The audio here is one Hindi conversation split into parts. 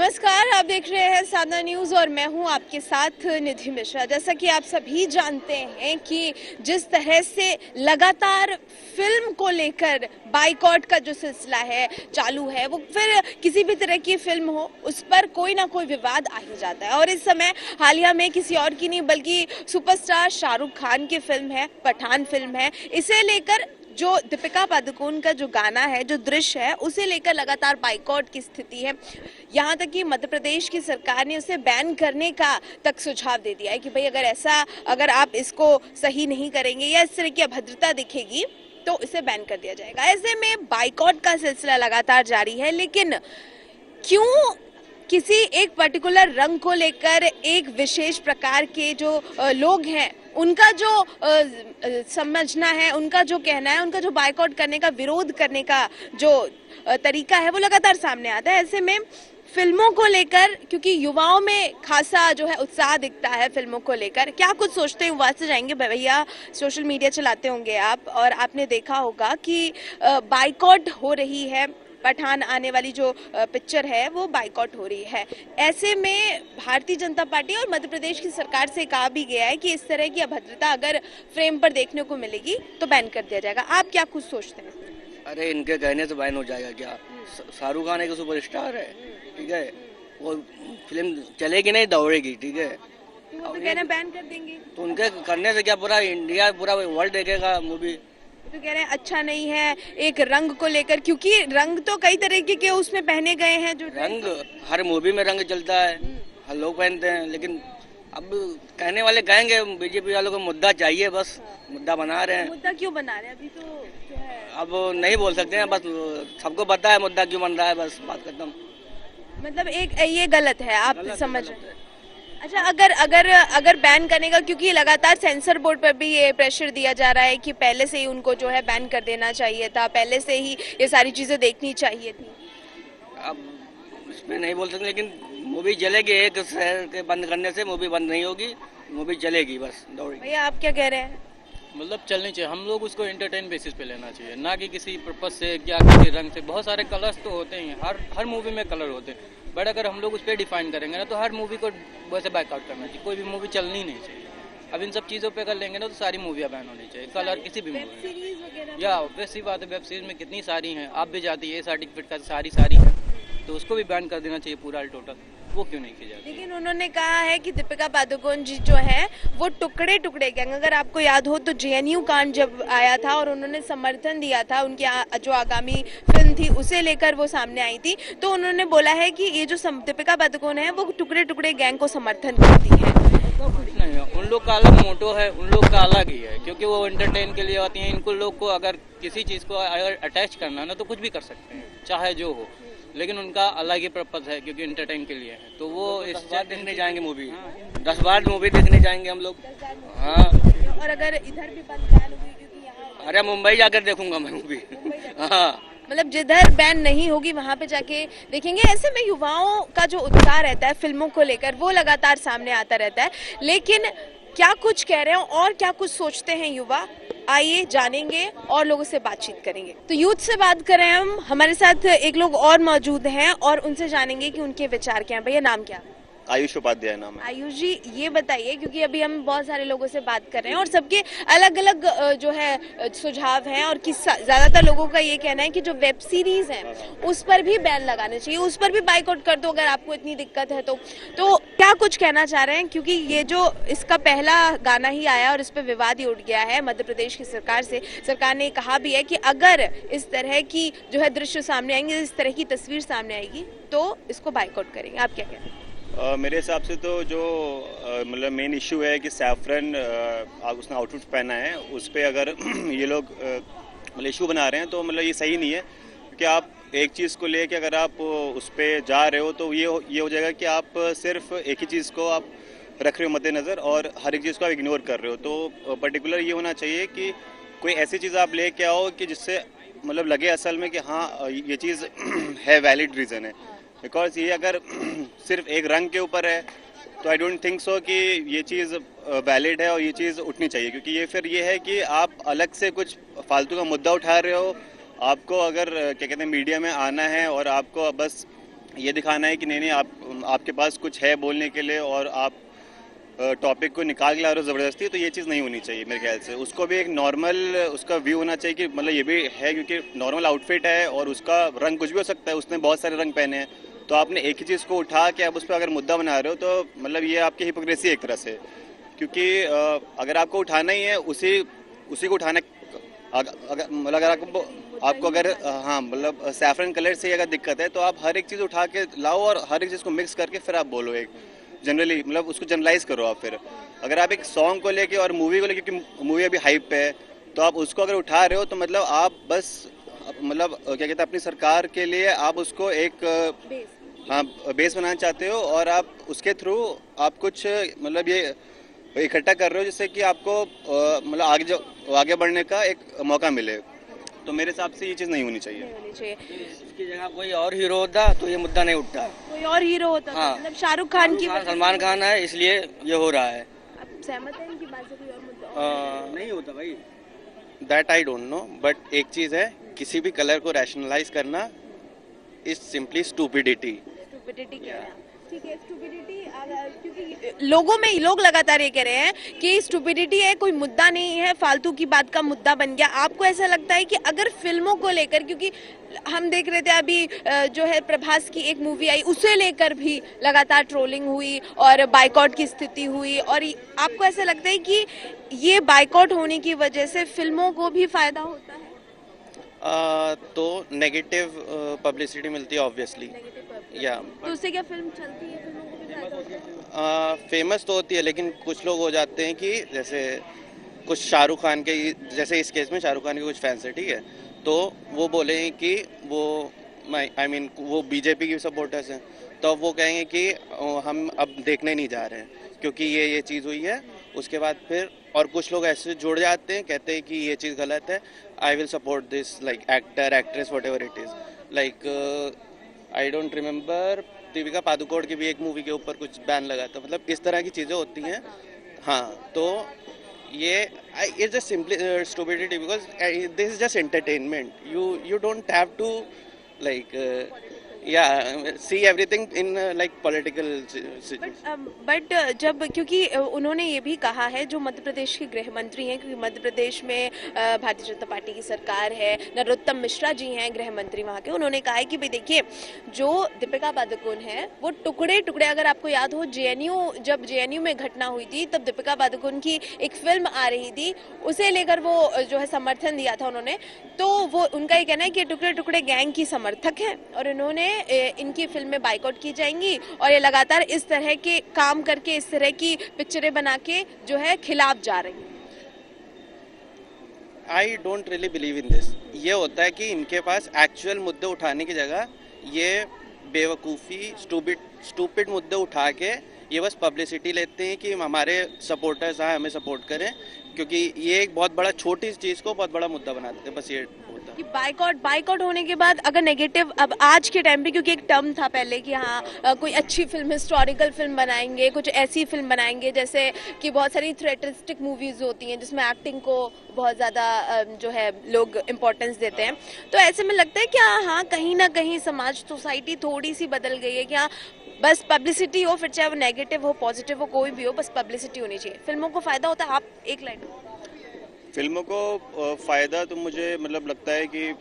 नमस्कार, आप देख रहे हैं साधना न्यूज और मैं हूं आपके साथ निधि मिश्रा। जैसा कि आप सभी जानते हैं कि जिस तरह से लगातार फिल्म को लेकर बाइकॉट का जो सिलसिला है चालू है, वो फिर किसी भी तरह की फिल्म हो उस पर कोई ना कोई विवाद आ ही जाता है। और इस समय हालिया में किसी और की नहीं बल्कि सुपरस्टार शाहरुख खान की फिल्म है, पठान फिल्म है। इसे लेकर जो दीपिका पादुकोण का जो गाना है, जो दृश्य है, उसे लेकर लगातार बाइकॉट की स्थिति है। यहाँ तक कि मध्य प्रदेश की सरकार ने उसे बैन करने का तक सुझाव दे दिया है कि भाई अगर आप इसको सही नहीं करेंगे या इस तरह की अभद्रता दिखेगी तो इसे बैन कर दिया जाएगा। ऐसे में बाइकॉट का सिलसिला लगातार जारी है, लेकिन क्यों किसी एक पर्टिकुलर रंग को लेकर एक विशेष प्रकार के जो लोग हैं उनका जो समझना है, उनका जो कहना है, उनका जो बाइकआउट करने का, विरोध करने का जो तरीका है, वो लगातार सामने आता है। ऐसे में फिल्मों को लेकर, क्योंकि युवाओं में खासा जो है उत्साह दिखता है फिल्मों को लेकर, क्या कुछ सोचते हैं युवा से जाएंगे। भैया, सोशल मीडिया चलाते होंगे आप और आपने देखा होगा कि बाइकआउट हो रही है। पठान आने वाली जो पिक्चर है वो बाइकआउट हो रही है। ऐसे में भारतीय जनता पार्टी और मध्य प्रदेश की सरकार से कहा भी गया है कि इस तरह की अभद्रता अगर फ्रेम पर देखने को मिलेगी तो बैन कर दिया जाएगा। आप क्या कुछ सोचते हैं? अरे इनके कहने से बैन हो जाएगा क्या? शाहरुख खान एक सुपरस्टार है, ठीक है, वो फिल्म चलेगी नहीं, दौड़ेगी, ठीक है। तो कह रहे हैं बैन कर देंगे, तो उनके करने से क्या पूरा इंडिया, पूरा वर्ल्ड देखेगा मूवी। तो कह रहे हैं अच्छा नहीं है एक रंग को लेकर, क्योंकि रंग तो कई तरीके के उसमें पहने गए हैं। जो रंग हर मूवी में रंग चलता है, हर लोग पहनते हैं, लेकिन अब कहने वाले कहेंगे, बीजेपी वालों को मुद्दा चाहिए, बस मुद्दा बना रहे हैं। मुद्दा क्यों बना रहे हैं अभी तो जो है, अब नहीं बोल सकते हैं, बस सबको पता है मुद्दा क्यों बन रहा है, बस बात खत्म। मतलब एक ये गलत है, आप समझ रहे हैं। अच्छा, अगर बैन करने का, क्योंकि लगातार सेंसर बोर्ड पर भी ये प्रेशर दिया जा रहा है कि पहले से ही उनको जो है बैन कर देना चाहिए था, पहले से ही ये सारी चीजें देखनी चाहिए थी। अब इसमें नहीं बोल सकते, लेकिन मूवी चलेगी। एक शहर के बंद करने से मूवी बंद नहीं होगी, मूवी चलेगी, बस दौड़ेगी। भैया, आप क्या कह रहे हैं? मतलब चलनी चाहिए, हम लोग उसको एंटरटेन बेसिस पे लेना चाहिए, ना कि किसी पर्पज से या किसी रंग से। बहुत सारे कलर्स तो होते हैं, हर मूवी में कलर होते हैं, बट अगर हम लोग उस पर डिफाइन करेंगे ना तो हर मूवी को वैसे बैकआउट करना चाहिए। कोई भी मूवी चलनी नहीं चाहिए। अब इन सब चीज़ों पे कर लेंगे ना तो सारी मूवियाँ बैन होनी चाहिए, कलर किसी भी मूवी। या वैसी बात है, वेब सीरीज में कितनी सारी हैं, आप भी जाती है सर्टिफिकेट का सारी है, तो उसको भी बैन कर देना चाहिए पूरा टोटल। वो क्यों नहीं की जाती? लेकिन उन्होंने कहा है कि दीपिका पादुकोण जी जो है वो टुकड़े टुकड़े गैंग, अगर आपको याद हो तो जेएनयू कांड जब आया था और उन्होंने समर्थन दिया था, उनकी जो आगामी फिल्म थी उसे लेकर वो सामने आई थी, तो उन्होंने बोला है कि ये जो दीपिका पादुकोण है वो टुकड़े टुकड़े गैंग को समर्थन करती है। कुछ नहीं है, उन लोग का अलग मोटो है, उन लोग का अलग ही है, क्योंकि वो एंटरटेन के लिए आती हैं। इनको लोग को अगर किसी चीज़ को अगर अटैच करना है ना तो कुछ भी कर सकते हैं, चाहे जो हो, लेकिन उनका अलग ही पर्पज है, क्योंकि एंटरटेन के लिए है। तो वो इस बार देखने जाएंगे मूवी, 10 बार मूवी देखने जाएंगे हम लोग। हाँ, और अगर इधर भी बैन हुई, क्योंकि यहाँ, अरे मुंबई जाकर देखूंगा मैं मूवी। हाँ, मतलब जिधर बैन नहीं होगी वहां पे जाके देखेंगे। ऐसे में युवाओं का जो उत्साह रहता है फिल्मों को लेकर वो लगातार सामने आता रहता है। लेकिन क्या कुछ कह रहे हैं और क्या कुछ सोचते हैं युवा, आइए जानेंगे और लोगों से बातचीत करेंगे। तो यूथ से बात करें हम, हमारे साथ एक लोग और मौजूद हैं और उनसे जानेंगे कि उनके विचार क्या हैं। भैया, नाम क्या? आयुष उपाध्याय नाम है। आयुष जी, ये बताइए, क्योंकि अभी हम बहुत सारे लोगों से बात कर रहे हैं और सबके अलग अलग जो है सुझाव हैं, और ज्यादातर लोगों का ये कहना है कि जो वेब सीरीज है उस पर भी बैन लगाना चाहिए, उस पर भी बाइकआउट कर दो अगर आपको इतनी दिक्कत है तो क्या कुछ कहना चाह रहे हैं? क्योंकि ये जो इसका पहला गाना ही आया और इस पर विवाद ही उठ गया है मध्य प्रदेश की सरकार से। सरकार ने कहा भी है कि अगर इस तरह की जो है दृश्य सामने आएंगे, इस तरह की तस्वीर सामने आएगी तो इसको बाइकआउट करेंगे। आप क्या कहते हैं? मेरे हिसाब से तो जो मतलब मेन इशू है कि सैफरन उसने आउटफिट पहना है, उस पर अगर ये लोग मतलब इशू बना रहे हैं तो मतलब ये सही नहीं है। कि आप एक चीज़ को लेके अगर आप उस पर जा रहे हो तो ये हो जाएगा कि आप सिर्फ एक ही चीज़ को आप रख रहे हो मद्देनज़र और हर एक चीज़ को आप इग्नोर कर रहे हो। तो पर्टिकुलर ये होना चाहिए कि कोई ऐसी चीज़ आप लेके आओ कि जिससे मतलब लगे असल में कि हाँ ये चीज़ है, वैलिड रीज़न है। बिकॉज ये अगर सिर्फ एक रंग के ऊपर है तो आई डोंट थिंक सो कि ये चीज़ वैलिड है और ये चीज़ उठनी चाहिए, क्योंकि ये फिर ये है कि आप अलग से कुछ फालतू का मुद्दा उठा रहे हो। आपको अगर क्या कहते हैं मीडिया में आना है और आपको बस ये दिखाना है कि नहीं नहीं आपके पास कुछ है बोलने के लिए और आप टॉपिक को निकाल के ला रहे हो ज़बरदस्ती, तो ये चीज़ नहीं होनी चाहिए मेरे ख्याल से। उसको भी एक नॉर्मल उसका व्यू होना चाहिए कि मतलब ये भी है क्योंकि नॉर्मल आउटफिट है और उसका रंग कुछ भी हो सकता है, उसने बहुत सारे रंग पहने हैं, तो आपने एक ही चीज़ को उठा के आप उस पर अगर मुद्दा बना रहे हो तो मतलब ये आपकी हिपोक्रेसी एक तरह से। क्योंकि अगर आपको उठाना ही है उसी को उठाना, मतलब अगर आपको अगर हाँ मतलब सैफरन कलर से अगर दिक्कत है तो आप हर एक चीज़ उठा के लाओ और हर एक चीज़ को मिक्स करके फिर आप बोलो एक जनरली, मतलब उसको जनरलाइज करो आप। फिर अगर आप एक सॉन्ग को लेके और मूवी को लेके, क्योंकि मूवी अभी हाइप पे है, तो आप उसको अगर उठा रहे हो तो मतलब आप बस मतलब क्या कहते हैं अपनी सरकार के लिए आप उसको एक हाँ बेस बनाना चाहते हो और आप उसके थ्रू आप कुछ मतलब ये इकट्ठा कर रहे हो जिससे कि आपको मतलब आगे बढ़ने का एक मौका मिले। तो मेरे हिसाब से ये चीज़ नहीं होनी चाहिए। इसकी जगह कोई और हीरो होता तो ये मुद्दा नहीं उठता। कोई और हीरो होता हाँ। मतलब शाहरुख खान की सलमान खान है इसलिए ये हो रहा है। आप सहमत हैं इनकी बात से? कोई और मुद्दा नहीं होता भाई। That I don't know, but एक चीज़ है, किसी भी कलर को रैशनलाइज करना इज सिंपली स्टूपिडिटी। स्टूपिडिटी कह रहे हैं, ठीक है। स्टूपिडिटी क्योंकि लोग लगातार ये कह रहे हैं कि स्टूपिडिटी है, कोई मुद्दा नहीं है, फालतू की बात का मुद्दा बन गया। आपको ऐसा लगता है कि अगर फिल्मों को लेकर, क्योंकि हम देख रहे थे अभी जो है प्रभास की एक मूवी आई, उसे लेकर भी लगातार ट्रोलिंग हुई और बाइकॉट की स्थिति हुई, और आपको ऐसा लगता है कि ये बाइकॉट होने की वजह से फिल्मों को भी फायदा होता है? तो नेगेटिव पब्लिसिटी मिलती है ऑब्वियसली, या तो उससे क्या फिल्म चलती है, फिल्मों को भी फायदा होता है? फेमस तो होती है, लेकिन कुछ लोग हो जाते हैं कि जैसे कुछ शाहरुख खान के, जैसे इस केस में शाहरुख खान के कुछ फैंस है, ठीक है, तो वो बोले कि वो वो बीजेपी की सपोर्टर्स हैं, तो वो कहेंगे कि हम अब देखने नहीं जा रहे हैं क्योंकि ये चीज़ हुई है। उसके बाद फिर और कुछ लोग ऐसे जुड़ जाते हैं, कहते हैं कि ये चीज़ गलत है, I will support this like actor actress what ever it is, like I don't remember, Deepika Padukone की भी एक मूवी के ऊपर कुछ बैन लगा था। मतलब इस तरह की चीज़ें होती हैं। हाँ, तो ये it's just simply stupidity because this is just entertainment. You don't have to like see everything in like political but जब, क्योंकि उन्होंने ये भी कहा है, जो मध्य प्रदेश के गृह मंत्री हैं, क्योंकि मध्य प्रदेश में भारतीय जनता पार्टी की सरकार है, नरोत्तम मिश्रा जी हैं गृह मंत्री वहाँ के, उन्होंने कहा है कि भाई देखिए, जो दीपिका पादुकोण है वो टुकड़े टुकड़े, अगर आपको याद हो जब जेएनयू में घटना हुई थी, तब दीपिका पादुकोण की एक फिल्म आ रही थी, उसे लेकर वो जो है समर्थन दिया था उन्होंने। तो वो उनका ये कहना है कि टुकड़े टुकड़े गैंग की समर्थक है और इन्होंने इनकी फिल्में बाइकआउट की जाएंगी, और ये लगातार इस तरह के काम करके, इस तरह की पिक्चरें बना के जो है खिलाफ जा रही हैं। I don't really believe in this. ये होता है कि इनके पास एक्चुअल मुद्दे उठाने की जगह ये बेवकूफ़ी स्टूपिड मुद्दे उठा के ये बस पब्लिसिटी लेते हैं कि हमारे सपोर्टर्स हैं, हमें सपोर्ट करें, क्योंकि ये एक बहुत बड़ा, छोटी चीज़ को बहुत बड़ा मुद्दा बना देते हैं। बस ये होता है कि बाइकआउट होने के बाद अगर नेगेटिव, अब आज के टाइम पे, क्योंकि एक टर्म था पहले कि हाँ कोई अच्छी फिल्म, हिस्टोरिकल फिल्म बनाएंगे, कुछ ऐसी फिल्म बनाएंगे जैसे कि बहुत सारी थ्रिलरिस्टिक मूवीज होती हैं जिसमें एक्टिंग को बहुत ज़्यादा जो है लोग इम्पोर्टेंस देते हैं। तो ऐसे में लगता है कि हाँ कहीं ना कहीं समाज, सोसाइटी थोड़ी सी बदल गई है कि हाँ बस पब्लिसिटी हो, फिर चाहे वो नेगेटिव हो, पॉजिटिव हो, कोई भी हो, बस पब्लिसिटी होनी चाहिए। फिल्मों को फायदा होता है? आप एक लाइन। फिल्मों को फ़ायदा तो मुझे मतलब लगता है कि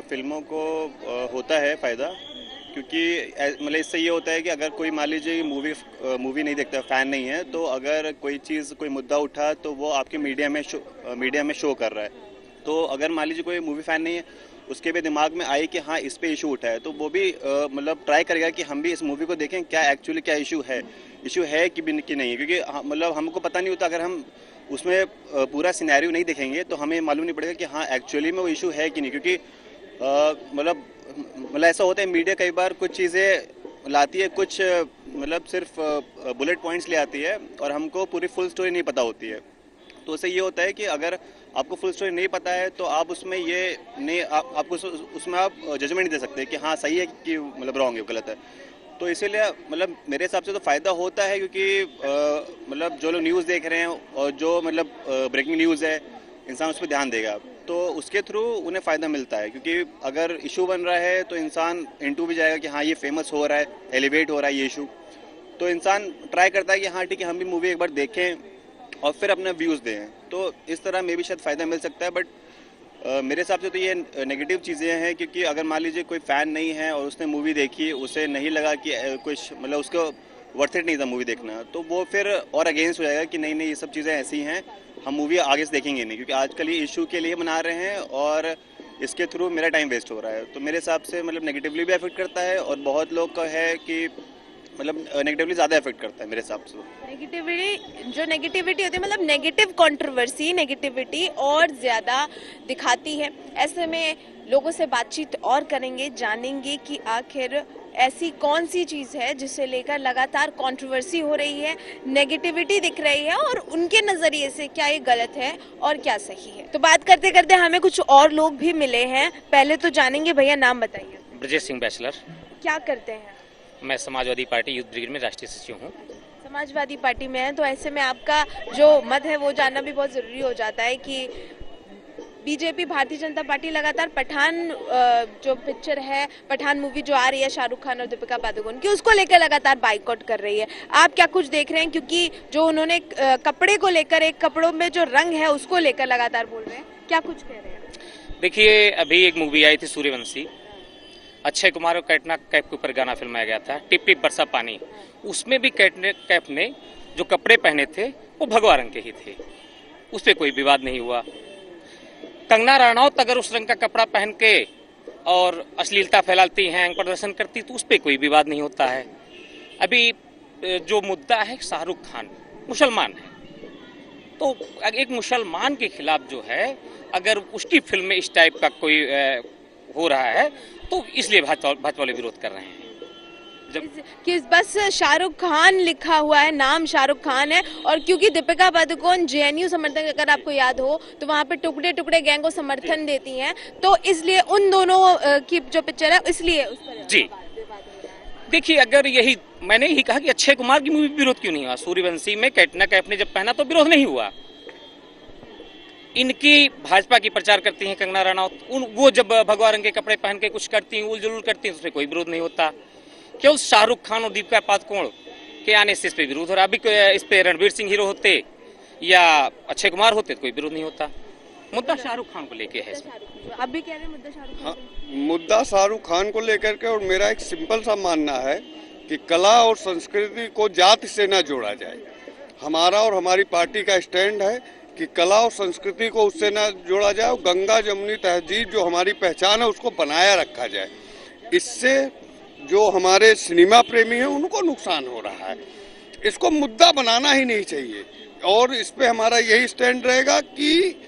फिल्मों को होता है फ़ायदा, क्योंकि मतलब इससे ये होता है कि अगर कोई मान लीजिए मूवी नहीं देखता, फ़ैन नहीं है, तो अगर कोई मुद्दा उठा तो वो आपके मीडिया में शो कर रहा है। तो अगर मान लीजिए कोई मूवी फ़ैन नहीं है, उसके भी दिमाग में आए कि हाँ इस पे इशू उठा है, तो वो भी मतलब ट्राई करेगा कि हम भी इस मूवी को देखें, क्या एक्चुअली क्या इशू है कि नहीं है। क्योंकि मतलब हमको पता नहीं होता, अगर हम उसमें पूरा सिनेरियो नहीं देखेंगे तो हमें मालूम नहीं पड़ेगा कि हाँ एक्चुअली में वो इशू है कि नहीं। क्योंकि मतलब ऐसा होता है, मीडिया कई बार कुछ चीज़ें लाती है, कुछ मतलब सिर्फ बुलेट पॉइंट्स ले आती है और हमको पूरी फुल स्टोरी नहीं पता होती है। तो उससे ये होता है कि अगर आपको फुल स्टोरी नहीं पता है तो आप उसमें आपको उसमें आप जजमेंट नहीं दे सकते कि हाँ सही है कि मतलब रॉन्ग है, गलत है। तो इसीलिए मतलब मेरे हिसाब से तो फ़ायदा होता है, क्योंकि मतलब जो लोग न्यूज़ देख रहे हैं और जो मतलब ब्रेकिंग न्यूज़ है, इंसान उस पर ध्यान देगा। तो उसके थ्रू उन्हें फ़ायदा मिलता है, क्योंकि अगर इशू बन रहा है तो इंसान इनटू भी जाएगा कि हाँ ये फेमस हो रहा है, एलिवेट हो रहा है ये इशू, तो इंसान ट्राई करता है कि हाँ ठीक है हम भी मूवी एक बार देखें और फिर अपने व्यूज़ दें। तो इस तरह में भी शायद फ़ायदा मिल सकता है, बट मेरे हिसाब से तो ये नेगेटिव चीज़ें हैं, क्योंकि अगर मान लीजिए कोई फ़ैन नहीं है और उसने मूवी देखी, उसे नहीं लगा कि कुछ मतलब उसको वर्थ इट नहीं था मूवी देखना, तो वो फिर और अगेंस्ट हो जाएगा कि नहीं नहीं ये सब चीज़ें ऐसी हैं, हम मूवी आगे से देखेंगे नहीं, क्योंकि आजकल ये इशू के लिए बना रहे हैं और इसके थ्रू मेरा टाइम वेस्ट हो रहा है। तो मेरे हिसाब से मतलब नेगेटिवली भी अफेक्ट करता है और बहुत लोग का है कि मतलब नेगेटिवली ज़्यादा अफेक्ट करता है मेरे हिसाब से। नेगेटिविटी होती है मतलब नेगेटिव कंट्रोवर्सी, नेगेटिविटी और ज़्यादा दिखाती है। ऐसे में लोगों से बातचीत और करेंगे, जानेंगे कि आखिर ऐसी कौन सी चीज़ है जिसे लेकर लगातार कंट्रोवर्सी हो रही है, नेगेटिविटी दिख रही है और उनके नज़रिए से क्या ये गलत है और क्या सही है। तो बात करते करते हमें कुछ और लोग भी मिले हैं, पहले तो जानेंगे। भैया नाम बताइए। ब्रजेश सिंह बैचलर। क्या करते हैं? मैं समाजवादी पार्टी यूथ ब्रिगेड में राष्ट्रीय सचिव हूँ। समाजवादी पार्टी में है, तो ऐसे में आपका जो मत है वो जानना भी बहुत ज़रूरी हो जाता है कि बीजेपी भारतीय जनता पार्टी लगातार पठान जो पिक्चर है, पठान मूवी जो आ रही है शाहरुख खान और दीपिका पादुकोण की, उसको लेकर लगातार बाइकआउट कर रही है। आप क्या कुछ देख रहे हैं? क्योंकि जो उन्होंने कपड़े को लेकर, एक कपड़ों में जो रंग है उसको लेकर लगातार बोल रहे हैं, क्या कुछ कह रहे हैं? देखिए, अभी एक मूवी आई थी सूर्यवंशी, अक्षय कुमार और कैटरीना कैफ के ऊपर गाना फिल्माया गया था, टिप टिप बरसा पानी। उसमें भी कैटरीना कैफ ने जो कपड़े पहने थे वो भगवा रंग के ही थे, उस पर कोई विवाद नहीं हुआ। कंगना रनौत अगर उस रंग का कपड़ा पहन के और अश्लीलता फैलाती हैं, प्रदर्शन करती, तो उस पर कोई विवाद नहीं होता है। अभी जो मुद्दा है, शाहरुख खान मुसलमान है, तो एक मुसलमान के खिलाफ जो है अगर उसकी फिल्म में इस टाइप का कोई हो रहा है तो इसलिए भाजपा वाले विरोध कर रहे हैं। जब कि बस शाहरुख खान लिखा हुआ है, नाम शाहरुख खान है, और क्योंकि दीपिका पादुकोण जेएनयू समर्थक, अगर आपको याद हो तो वहाँ पे टुकड़े टुकड़े गैंग को समर्थन देती हैं, तो इसलिए उन दोनों की जो पिक्चर है इसलिए उस पर जी। देखिए, अगर यही मैंने यही कहा कि अक्षय कुमार की मूवी विरोध क्यों नहीं हुआ? सूर्यवंशी में कैटरीना कैफ ने जब पहना तो विरोध नहीं हुआ। इनकी भाजपा की प्रचार करती हैं कंगना रनौत, वो जब भगवा रंग के कपड़े पहन के कुछ करती हैं, उलझुल करती हैं, उसमें कोई विरोध नहीं होता। केवल शाहरुख खान और दीपिका पादुकोण के आने से इस पे विरोध हो रहा। अभी इस पे रणवीर सिंह हीरो होते या अक्षय कुमार होते तो कोई विरोध नहीं होता। मुद्दा शाहरुख खान को लेके है। आप भी कह रहे हैं मुद्दा शाहरुख खान? मुद्दा शाहरुख खान को लेकर के, और मेरा एक सिंपल सा मानना है कि कला और संस्कृति को जाति से न जोड़ा जाए। हमारा और हमारी पार्टी का स्टैंड है कि कला और संस्कृति को उससे न जोड़ा जाए, और गंगा जमुनी तहजीब जो हमारी पहचान है उसको बनाया रखा जाए। इससे जो हमारे सिनेमा प्रेमी हैं उनको नुकसान हो रहा है। इसको मुद्दा बनाना ही नहीं चाहिए, और इस पे हमारा यही स्टैंड रहेगा कि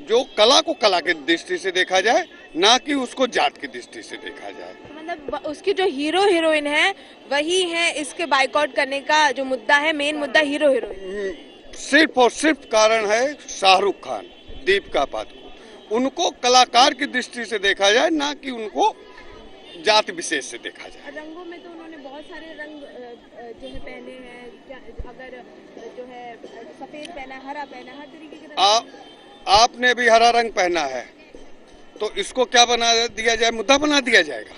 जो कला को कला की दृष्टि से देखा जाए, ना कि उसको जात की दृष्टि से देखा जाए। मतलब उसकी जो हीरो हीरोइन है वही है, इसके बाइकआउट करने का जो मुद्दा है, मेन मुद्दा हीरो हीरोइन। सिर्फ और सिर्फ कारण है शाहरुख खान, दीपिका पादुकोण। उनको कलाकार की दृष्टि से देखा जाए, ना कि उनको जाति विशेष से देखा जाए। रंगों में तो उन्होंने बहुत सारे रंग जो है पहने हैं, अगर जो है सफेद पहना, हरा पहना, हर तरीके के रंग। आपने भी हरा रंग पहना है तो इसको क्या बना दिया जाए? मुद्दा बना दिया जाएगा?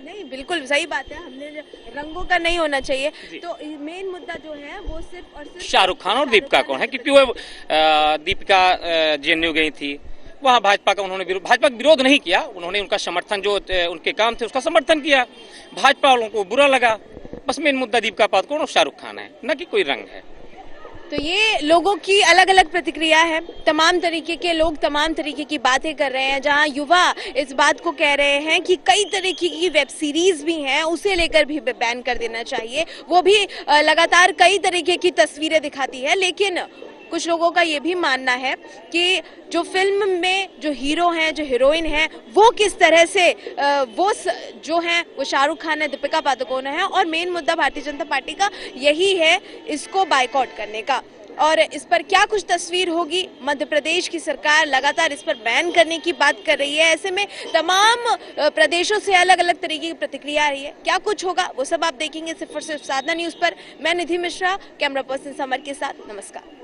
नहीं, बिल्कुल सही बात है, हमने रंगों का नहीं होना चाहिए। तो मेन मुद्दा जो है वो सिर्फ और सिर्फ शाहरुख खान और दीपिका कौन है, क्योंकि वो दीपिका जेएनयू गई थी, वहाँ भाजपा का उन्होंने भाजपा का विरोध नहीं किया, उन्होंने उनका समर्थन जो उनके काम थे उसका समर्थन किया। भाजपा वालों को बुरा लगा। बस मेन मुद्दा दीपिका पादुकोण और शाहरुख खान है, न कि कोई रंग है। तो ये लोगों की अलग अलग प्रतिक्रिया है, तमाम तरीके के लोग तमाम तरीके की बातें कर रहे हैं। जहां युवा इस बात को कह रहे हैं कि कई तरीके की वेब सीरीज भी हैं, उसे लेकर भी बैन कर देना चाहिए। वो भी लगातार कई तरीके की तस्वीरें दिखाती है, लेकिन कुछ लोगों का ये भी मानना है कि जो फिल्म में जो हीरो हैं, जो हीरोइन हैं, वो किस तरह से जो हैं वो शाहरुख खान है, दीपिका पादुकोण है, और मेन मुद्दा भारतीय जनता पार्टी का यही है, इसको बाइकआउट करने का। और इस पर क्या कुछ तस्वीर होगी, मध्य प्रदेश की सरकार लगातार इस पर बैन करने की बात कर रही है। ऐसे में तमाम प्रदेशों से अलग अलग तरीके की प्रतिक्रिया आ रही है। क्या कुछ होगा वो सब आप देखेंगे सिर्फ और सिर्फ साधना न्यूज पर। मैं निधि मिश्रा, कैमरा पर्सन समर के साथ। नमस्कार।